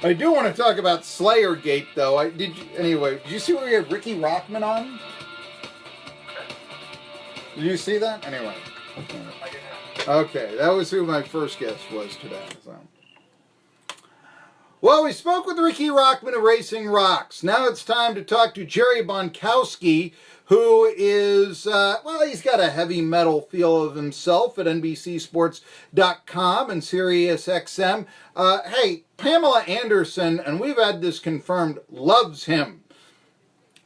I do want to talk about Slayergate, though. Anyway, did you see where we had Ricky Rockman on? Did you see that? Anyway. Okay, that was who my first guest was today. So. Well, we spoke with Ricky Rockman of Racing Rocks. Now it's time to talk to Jerry Bonkowski, who is, he's got a heavy metal feel of himself at NBCSports.com and SiriusXM. Hey, Pamela Anderson, and we've had this confirmed, loves him.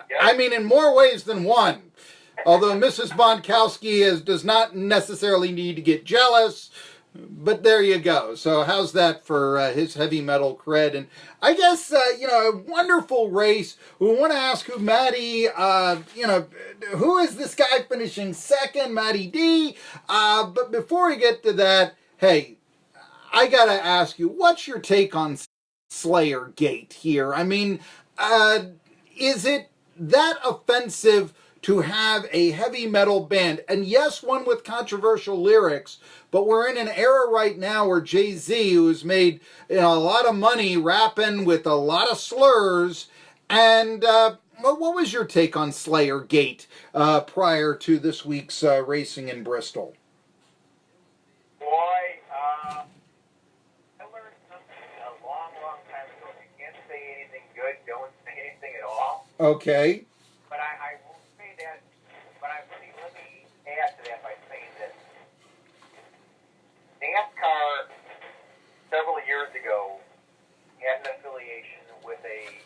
Yep. I mean, in more ways than one. Although Mrs. Bonkowski does not necessarily need to get jealous. But there you go. So how's that for his heavy metal cred? And I guess, a wonderful race. We want to ask who Matty, who is this guy finishing second? Matty D. But before we get to that, hey, I got to ask you, what's your take on Slayergate here? I mean, is it that offensive to have a heavy metal band, and yes, one with controversial lyrics, but we're in an era right now where Jay-Z, who has made a lot of money rapping with a lot of slurs, and what was your take on Slayergate prior to this week's racing in Bristol? Boy, I learned something a long, long time ago. If you can't say anything good, don't say anything at all. Okay. NASCAR, several years ago, had an affiliation with a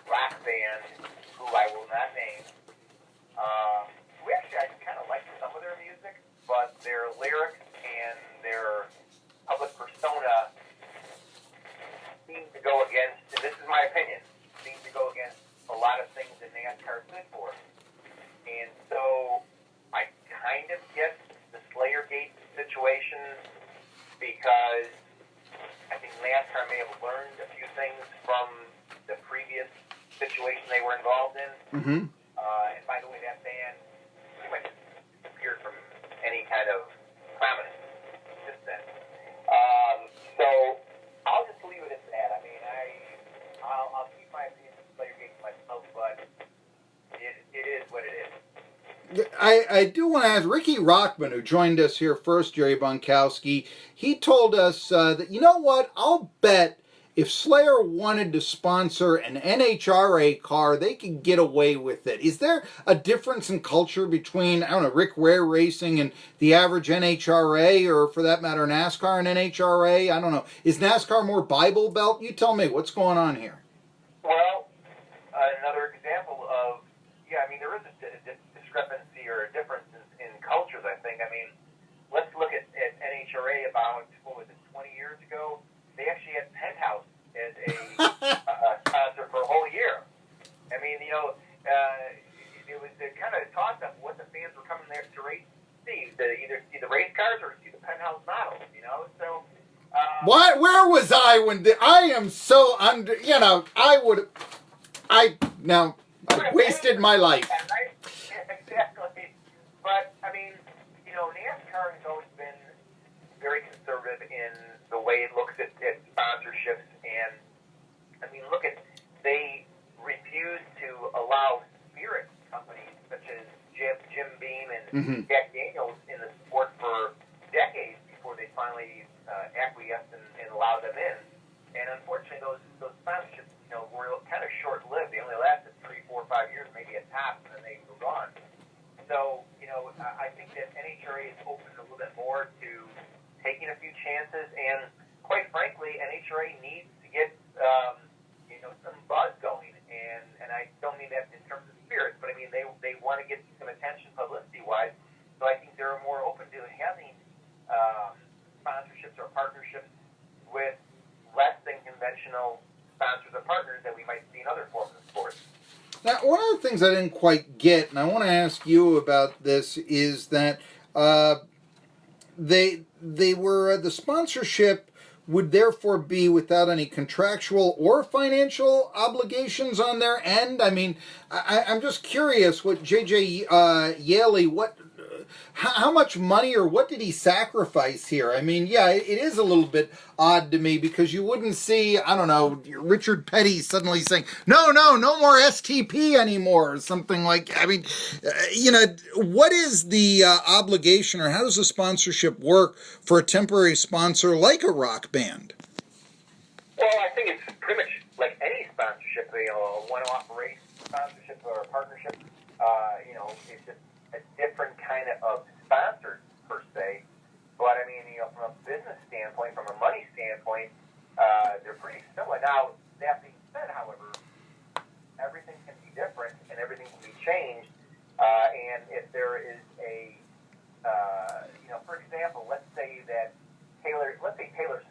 rock band who I will not name. Who actually I kind of liked some of their music, but their lyrics and their public persona seemed to go against, and this is my opinion, seemed to go against a lot of things that NASCAR stood for. And so I kind of get the Slayergate situation, because I think NASCAR may have learned a few things from the previous situation they were involved in. Mm-hmm. And by the way, that band pretty much disappeared from any kind of prominence since then. So I'll just leave it at that. I mean, I'll keep my opinion of Slayergate to myself, but it is what it is. I do want to ask Ricky Rockman, who joined us here first, Jerry Bonkowski. He told us that, you know what, I'll bet if Slayer wanted to sponsor an NHRA car, they could get away with it. Is there a difference in culture between, Rick Ware Racing and the average NHRA, or for that matter, NASCAR and NHRA? I don't know. Is NASCAR more Bible Belt? You tell me, what's going on here? Well, another example of, there is a discrepancy or a difference in cultures, I think. I mean, let's look at NHRA about, 20 years ago? They actually had Penthouse as a sponsor for a whole year. I mean, it was kind of a toss-up what the fans were coming there to race see, either see the race cars or see the Penthouse models, so... What? Where was I when I am so under, I wasted my life. Exactly. But, NASCAR has always been very conservative in the way it looks at sponsorships. And, they refuse to allow spirit companies such as Jim Beam and Jack Daniels in the sport for decades before they finally acquiesced and allowed them in. And unfortunately, those sponsorships, were kind of short-lived. They only lasted 3, 4, 5 years, maybe at top, and then they were gone. So, I think that NHRA is open a little bit more to taking a few chances, and quite frankly, NHRA needs to get, some buzz going. And I don't mean that in terms of spirit, but they want to get some attention publicity-wise. So I think they're more open to having sponsorships or partnerships with less than conventional sponsors or partners that we might see in other forms of sports. Now, one of the things I didn't quite get, and I want to ask you about this, is that they were the sponsorship would therefore be without any contractual or financial obligations on their end. I'm just curious what J.J. Yaley, how much money or what did he sacrifice here? I mean, yeah, it is a little bit odd to me because you wouldn't see, I don't know, Richard Petty suddenly saying, no more STP anymore or something like, I mean, what is the obligation or how does the sponsorship work for a temporary sponsor like a rock band? Well, I think it's pretty much like any sponsorship, a one-off race sponsorship or a partnership. It's just a different kind of sponsor per se. But I mean, from a business standpoint, from a money standpoint, they're pretty similar. Now, that being said, however, everything can be different and everything can be changed. And if there is for example, let's say Taylor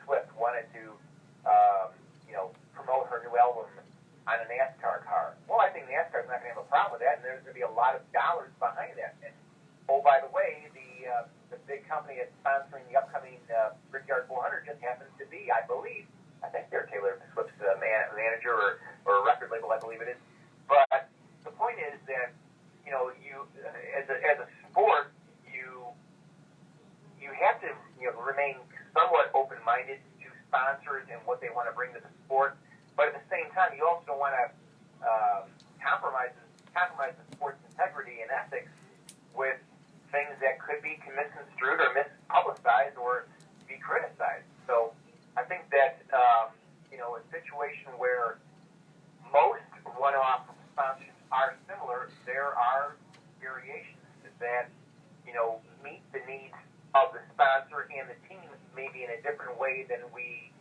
Swift wanted to, promote her new album on a NASCAR car. Well, I think NASCAR's not going to have a problem with that, and there's going to be a lot of dollars behind that. And oh, by the way, the big company that's sponsoring the upcoming Brickyard 400 just happens to be, I think they're Taylor Swift's manager or record label, I believe it is. But the point is that you as a sport, you have to remain somewhat open-minded to sponsors and what they want to bring to the sport. But at the same time, you also don't want to compromise the sport's integrity and ethics with things that could be misconstrued or mispublicized or be criticized. So I think that a situation where most one-off sponsorships are similar, there are variations that meet the needs of the sponsor and the team, maybe in a different way than we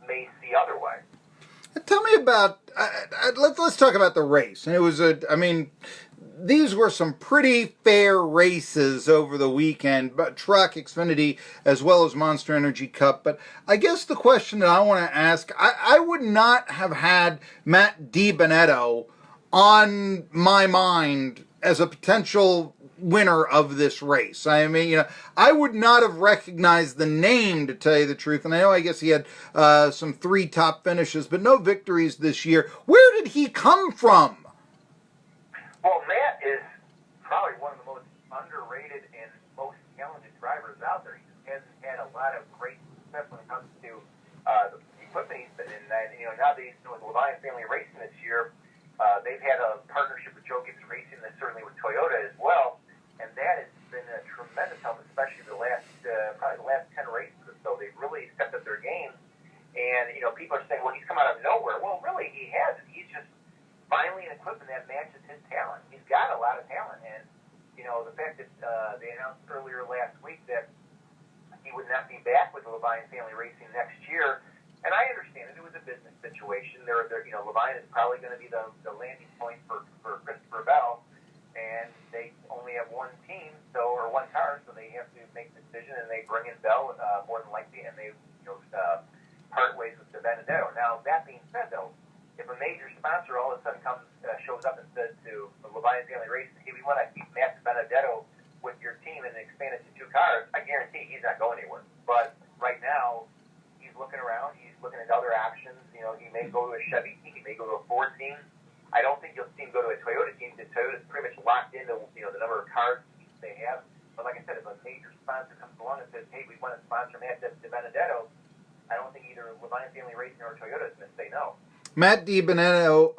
may see otherwise. Tell me about, let's talk about the race. And it was these were some pretty fair races over the weekend, but Truck, Xfinity, as well as Monster Energy Cup. But I guess the question that I want to ask, I would not have had Matt DiBenedetto on my mind as a potential winner of this race. I mean, I would not have recognized the name, to tell you the truth. And I guess he had some 3 top finishes, but no victories this year. Where did he come from? Well, Matt is probably one of the most underrated and most talented drivers out there. He hasn't had a lot of great success when it comes to the equipment he's been in. Nowadays, with Levine Family Racing this year, they've had a partnership with Joe Gibbs Racing and certainly with Toyota as well. And that has been a tremendous help, especially probably the last 10 races or so. They've really stepped up their game. And, people are saying, well, he's come out of nowhere. Well, really, he hasn't. He's just finally an equipment that matches his talent. He's got a lot of talent. And, the fact that they announced earlier last week that he would not be back with the Levine Family Racing next year, and I understand it was a business situation. Levine is probably going to be the landing point for Christopher Bell. And they only have one team, or one car, so they have to make the decision, and they bring in Bell more than likely, and they part ways with DiBenedetto. Now, that being said, though, if a major sponsor all of a sudden shows up and says to the Levine Family Racing, hey, we want to keep Matt DiBenedetto with your team and expand it to 2 cars, I guarantee he's not going anywhere. But right now, he's looking around, he's looking at other options. He may go to a Chevy team, he may go to a Ford team. I don't think you'll see him go to a Toyota team because Toyota's pretty much locked into the number of cars they have. But like I said, if a major sponsor comes along and says, hey, we want to sponsor Matt DiBenedetto, I don't think either Levine Family Racing or Toyota is going to say no. Matt DiBenedetto,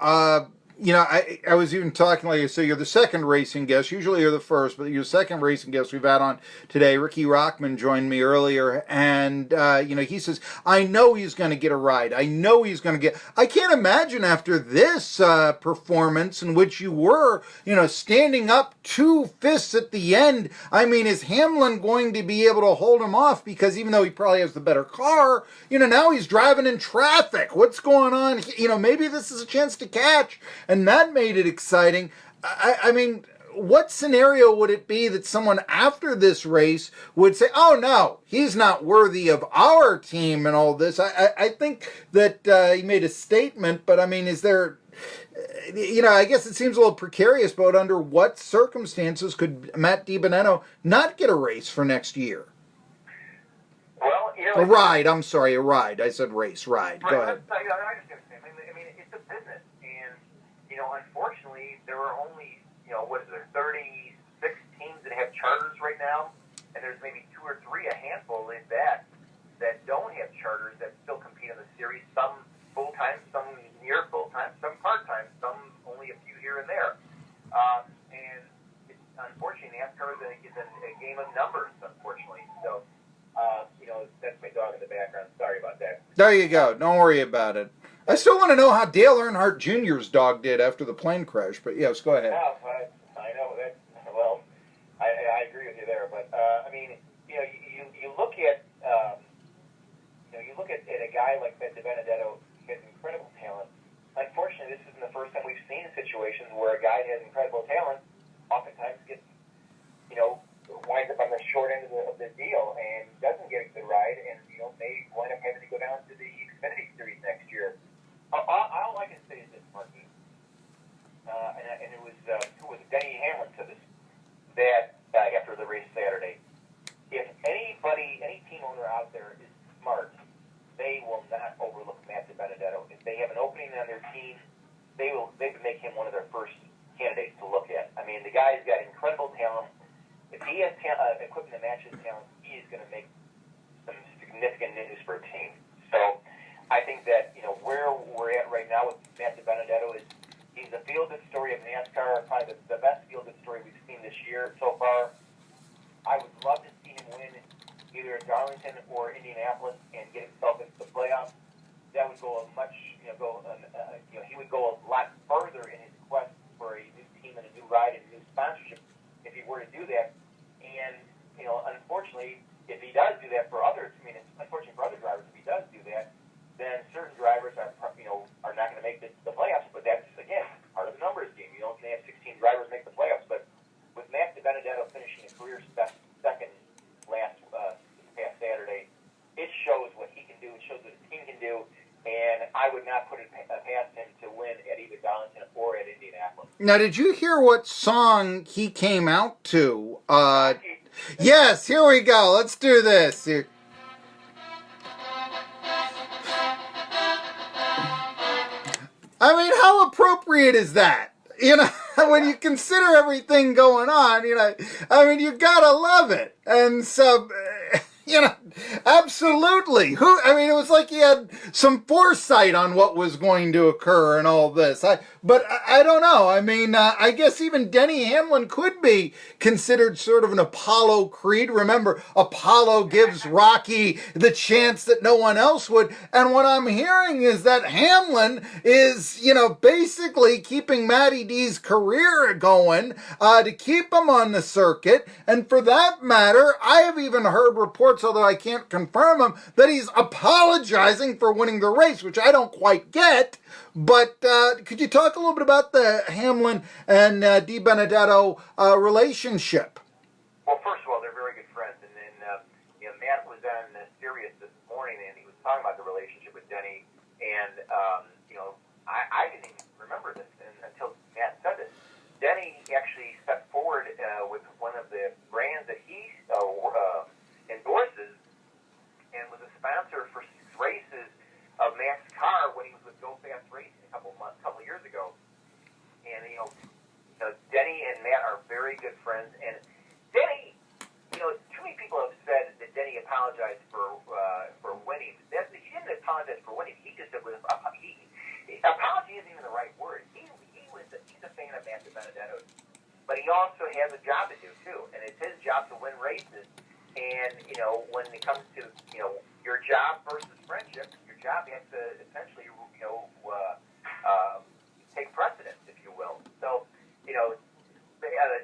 I was even talking, like I say, you're the second racing guest. Usually you're the first, but you're the second racing guest we've had on today. Ricky Rockman joined me earlier, and, he says, I know he's going to get a ride. I know he's going to get... I can't imagine after this performance in which you were, standing up 2 fists at the end. I mean, is Hamlin going to be able to hold him off? Because even though he probably has the better car, now he's driving in traffic. What's going on? Maybe this is a chance to catch. And that made it exciting. I mean, what scenario would it be that someone after this race would say, oh, no, he's not worthy of our team and all this? I think that he made a statement, but I mean, is there... I guess it seems a little precarious, but under what circumstances could Matt DiBenedetto not get a race for next year? Well, a ride. I'm sorry, a ride. I said race, ride. Right, Go ahead. I understand. I mean, it's a business, and unfortunately, there are only 36 teams that have charters right now, and there's maybe 2 or 3, a handful in that don't have charters that still compete in the series. Some full-time, some near full-time, some part-time, some only a few here and there. And it's, unfortunately, NASCAR is a game of numbers, unfortunately. So, that's my dog in the background. Sorry about that. There you go. Don't worry about it. I still want to know how Dale Earnhardt Jr.'s dog did after the plane crash, but yes, go ahead. Yeah, I know that. Well, I agree with you there, but I mean, you look at a guy like that DiBenedetto. He has incredible talent. Unfortunately, this isn't the first time we've seen situations where a guy that has incredible talent oftentimes gets, winds up on the short end of the deal and doesn't get a good ride, and may wind up having to go down to the Xfinity Series next year. All I can say is this, Marky, and it was who was it? Denny Hamlin said this, that after the race Saturday, if any team owner out there is smart, they will not overlook Matt DiBenedetto. If they have an opening on their team, they would make him one of their first candidates to look at. I mean, the guy's got incredible talent. If he has equipment to match his talent, he is going to make some significant news for a team. So I think that, where we're at right now with Matt DiBenedetto is he's the feel-good story of NASCAR, probably the best feel-good story we've seen this year so far. I would love to see him win either at Darlington or Indianapolis and get himself into the playoffs. That would go he would go a lot further in his quest for a new team and a new ride and a new sponsorship if he were to do that. And, unfortunately, if he does do that for others, it's unfortunate for other drivers if he does do that, then certain drivers are not going to make the playoffs. But that's, again, part of the numbers game. You don't have 16 drivers make the playoffs. But with Matt DiBenedetto finishing a career second past Saturday, it shows what he can do. It shows what his team can do. And I would not put it past him to win at either Darlington or at Indianapolis. Now, did you hear what song he came out to? Yes, here we go. Let's do this. Here. I mean, how appropriate is that? When you consider everything going on, you gotta love it. And so, absolutely. It was like he had some foresight on what was going to occur and all this. But I don't know. I guess even Denny Hamlin could be considered sort of an Apollo Creed. Remember, Apollo gives Rocky the chance that no one else would. And what I'm hearing is that Hamlin is, basically keeping Matty D's career going to keep him on the circuit. And for that matter, I have even heard reports, although I can't confirm them, that he's apologizing for winning the race, which I don't quite get. But could you talk a little bit about the Hamlin and DiBenedetto relationship? Well, first of all, they're very good friends. And then, Matt was on Sirius this morning, and he was talking about the relationship with Denny. And, I didn't even remember this until Matt said this. Denny actually stepped forward with one of the brands that he endorses and was a sponsor for 6 races of Matt's car when he was with Go Fast Racing a couple years ago. And, Denny and Matt are very good friends. And Denny, too many people have said that Denny apologized for winning. He didn't apologize for winning. He just was apology isn't even the right word. He's a fan of Matt DiBenedetto, but he also has a job to do too, and it's his job to win races. And when it comes to your job versus friendship, your job has to essentially take precedence, if you will. So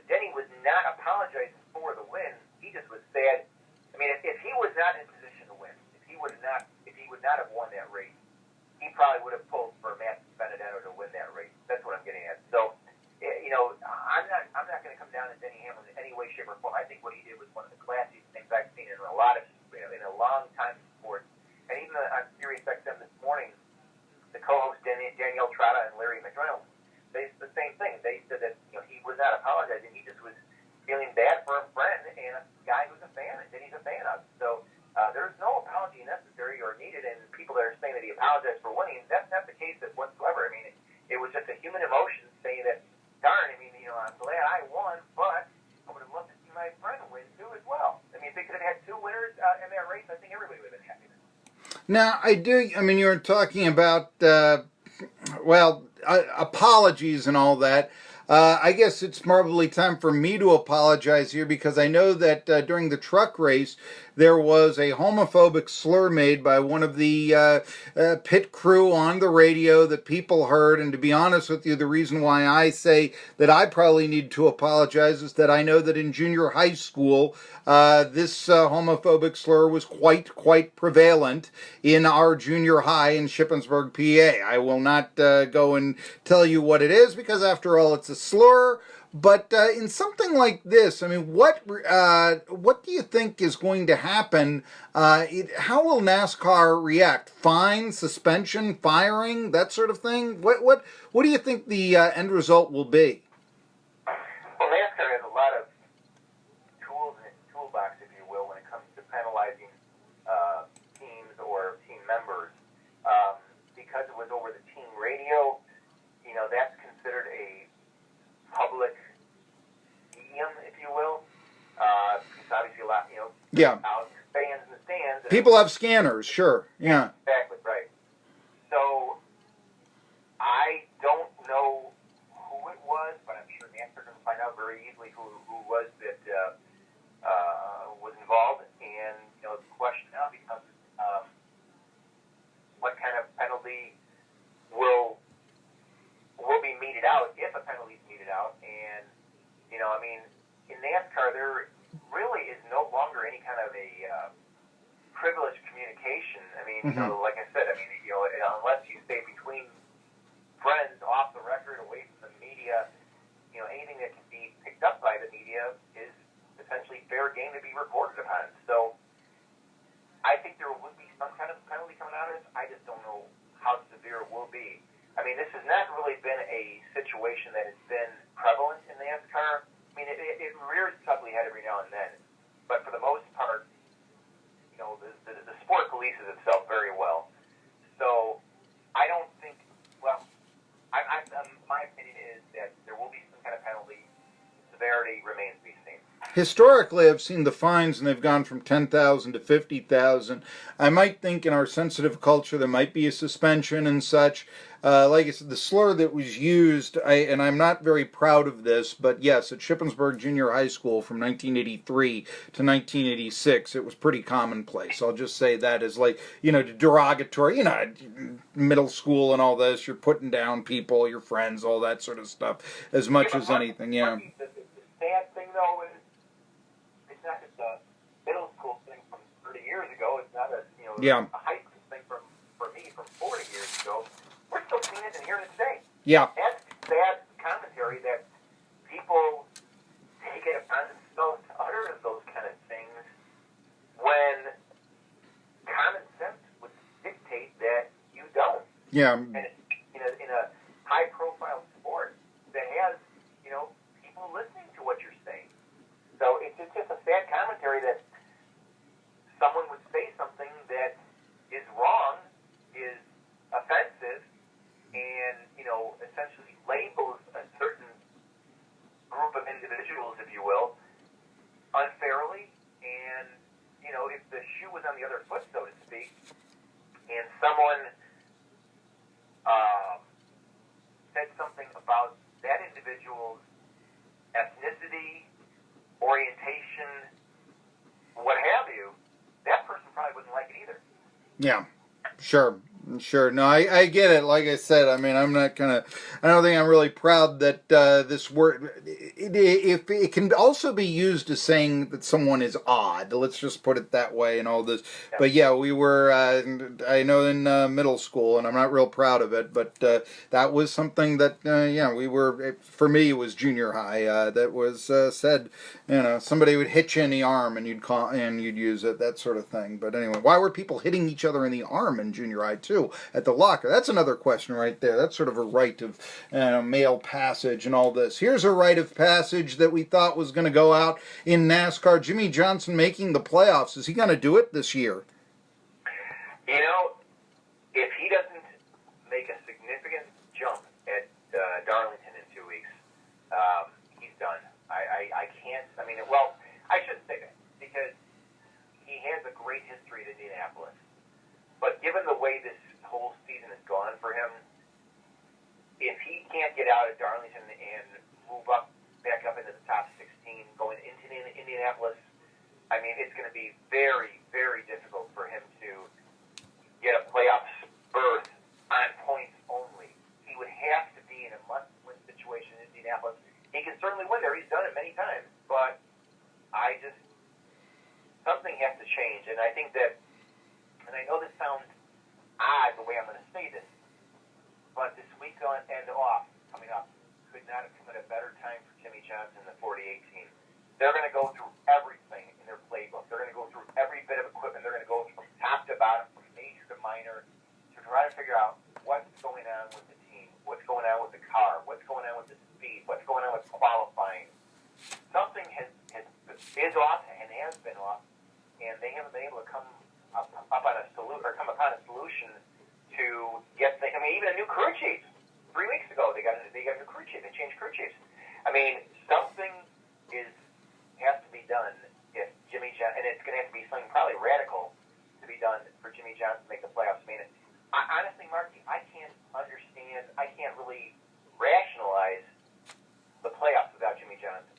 Denny was not apologizing for the win. He just was sad. If he was not in position to win, if he would not have won that race, he probably would have pulled for Matt DiBenedetto to win that race. That's what I'm getting at. So, I'm not going to come down to Denny Hamlin in any way, shape, or form. I think what he did was one of the classiest things I've seen in a long time in sports. And even on Sirius XM this morning, the co-hosts Danielle Trotta and Larry McDonald, they said the same thing. They said that he was not apologizing. He just was feeling bad for a friend and a guy who's a fan and Denny's a fan of. So there's no apology necessary or needed. And people that are saying that he apologized for winning, that's not the case whatsoever. It was just a human emotion saying that, darn, I'm glad I won, but I would have loved to see my Now, I do, I mean, you were talking about, apologies and all that. I guess it's probably time for me to apologize here because I know that during the truck race, there was a homophobic slur made by one of the pit crew on the radio that people heard. And to be honest with you, the reason why I say that I probably need to apologize is that I know that in junior high school, this homophobic slur was quite prevalent in our junior high in Shippensburg, PA. I will not go and tell you what it is because, after all, it's a slur. But in something like this, I mean, what do you think is going to happen? How will NASCAR react? Fine, suspension, firing, that sort of thing. What do you think the end result will be? Well, NASCAR has a lot of tools in its toolbox, if you will, when it comes to penalizing teams or team members. Because it was over the team radio, that's considered a public medium, if you will. Because obviously a lot, Yeah. fans in the stands. People have scanners, sure. Yeah. Exactly, right. So, I don't know who it was, but I'm sure NASCAR can find out very easily who was that was involved. And, the question now becomes, what kind of penalty will be meted out, if a penalty is meted out. And, in NASCAR, there really is no longer any kind of a privileged communication. I mean, like I said, unless you stay between friends, off the record, away from the media, anything that can be picked up by the media is essentially fair game to be reported upon. So I think there would be some kind of penalty coming out of this. I just don't know how severe it will be. I mean, this has not really been a situation that has been prevalent in NASCAR. I mean, it rears its ugly head every now and then. But for the most part, the sport polices itself very well. So I don't think, my opinion is that there will be some kind of penalty. Severity remains to be seen. Historically, I've seen the fines, and they've gone from 10,000 to 50,000. I might think in our sensitive culture there might be a suspension and such. Like I said, the slur that was used, and I'm not very proud of this, but yes, at Shippensburg Junior High School from 1983 to 1986, it was pretty commonplace. I'll just say that as derogatory, middle school and all this, you're putting down people, your friends, all that sort of stuff, as much as anything, yeah. The sad thing, though, is it's not just a middle school thing from 30 years ago. It's not a high school thing for me from 40 years ago. We're still seeing it and hearing it today. Yeah. That's sad commentary that people take it upon themselves to utter those kind of things when common sense would dictate that you don't. Yeah. And in a high-profile sport that has people listening to what you're saying. So it's just a sad commentary that someone would say something that is wrong, is offensive, and, essentially labels a certain group of individuals, if you will, unfairly. And, if the shoe was on the other foot, so to speak, and someone said something about that individual's ethnicity, orientation, what have you, that person probably wouldn't like it either. Yeah, sure. No, I get it. Like I said, I mean, I don't think I'm really proud that this word, if it can also be used as saying that someone is odd, let's just put it that way and all this. Yeah. But yeah, we were, I know in middle school, and I'm not real proud of it, but that was something that, we were, for me, it was junior high, that was said, somebody would hit you in the arm and you'd use it, that sort of thing. But anyway, why were people hitting each other in the arm in junior high too? At the locker. That's another question right there. That's sort of a rite of male passage and all this. Here's a rite of passage that we thought was going to go out in NASCAR. Jimmy Johnson making the playoffs. Is he going to do it this year? If he doesn't make a significant jump at Darlington in 2 weeks, he's done. I can't. I shouldn't say that because he has a great history at Indianapolis. But get out of Darlington and move up, back up into the top 16, going into Indianapolis. I mean, it's going to be very, very difficult for him to get a playoff berth on points only. He would have to be in a must-win situation in Indianapolis. He can certainly win there. He's done it many times, but something has to change. And I think that, and I know this sounds odd the way I'm going to say this, but this weekend off coming up could not have come at a better time for Jimmy Johnson and the 48 team. They're going to go through everything in their playbook. They're going to go through every bit of equipment. They're going to go from top to bottom, from major to minor, to try to figure out what's going on with the team, what's going on with the car, what's going on with the speed, what's going on with qualifying. Something is off and has been off, and they haven't been able to come upon a solution to get things. I mean, even a new crew chief. 3 weeks ago, they got a new crew chief. They changed crew chiefs. I mean, something has to be done if Jimmy Johnson, and it's going to have to be something probably radical to be done for Jimmy Johnson to make the playoffs. I mean, honestly, Marky, I can't understand. I can't really rationalize the playoffs without Jimmy Johnson,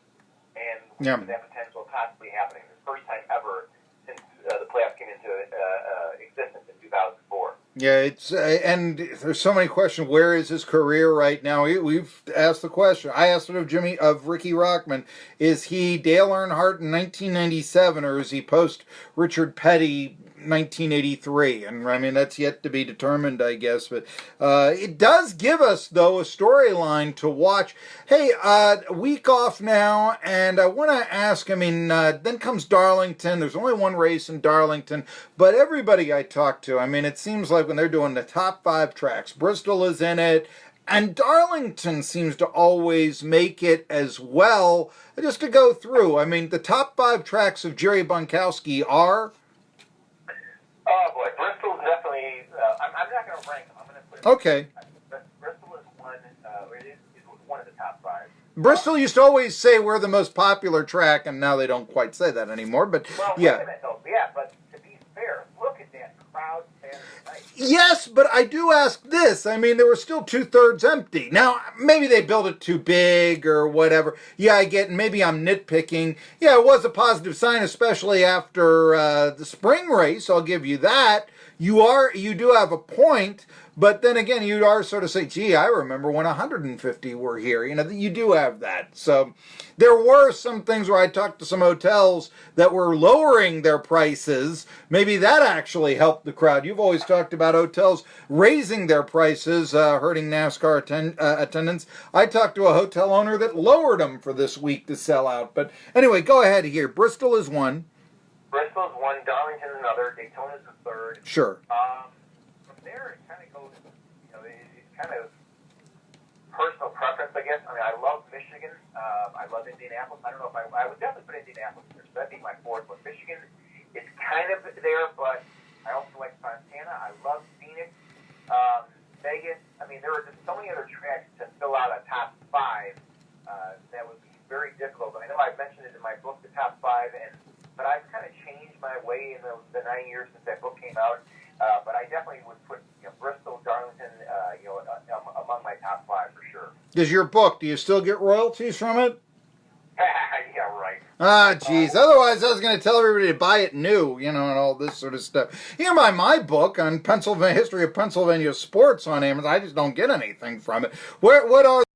and that potential possibly happening. The first time ever since the playoffs came into existence in 2004. Yeah, it's and there's so many questions. Where is his career right now? We've asked the question. I asked it of Ricky Rockman. Is he Dale Earnhardt in 1997, or is he post Richard Petty 1983? And I mean, that's yet to be determined, I guess. But it does give us, though, a storyline to watch. Hey, a week off now, and I want to ask, I mean, then comes Darlington. There's only one race in Darlington, but everybody I talk to, I mean, it seems like when they're doing the top 5 tracks, Bristol is in it, and Darlington seems to always make it as well. Just to go through, I mean, the top 5 tracks of Jerry Bonkowski are... Oh, boy. Bristol's definitely... I'm not going to rank them. I'm going to put it... Okay. Bristol is one. It is one of the top 5. Bristol used to always say we're the most popular track, and now they don't quite say that anymore, but well, yeah. Wait a minute, though. Yeah, but to be fair, look at that crowd Saturday night. Yes, but I do ask this. I mean, there were still 2/3 empty. Now, maybe they built it too big or whatever. Yeah, I get, and maybe I'm nitpicking. Yeah, it was a positive sign, especially after the spring race. I'll give you that. You do have a point, but then again, you are sort of say, gee, I remember when 150 were here. You know, you do have that. So there were some things where I talked to some hotels that were lowering their prices. Maybe that actually helped the crowd. You've always talked about hotels raising their prices, hurting NASCAR attendance. I talked to a hotel owner that lowered them for this week to sell out. But anyway, go ahead here. Bristol is one. Bristol's one, Darlington's another, Daytona's the third. Sure. From there, it kind of goes, it's kind of personal preference, I guess. I mean, I love Michigan. I love Indianapolis. I don't know if I would definitely put Indianapolis there, so that'd be my fourth. But Michigan is kind of there, but I also like Fontana. I love Phoenix. Vegas. I mean, there are just so many other tracks to fill out a top 5 that would be very difficult. I know I've mentioned it in my book, the top 5, but I've kind of changed my way in the 9 years since that book came out. But I definitely would put Bristol, Darlington, among my top 5 for sure. Does your book, do you still get royalties from it? Yeah, right. Ah, geez. Otherwise, I was going to tell everybody to buy it new, and all this sort of stuff. You can buy my book on history of Pennsylvania sports on Amazon. I just don't get anything from it. What are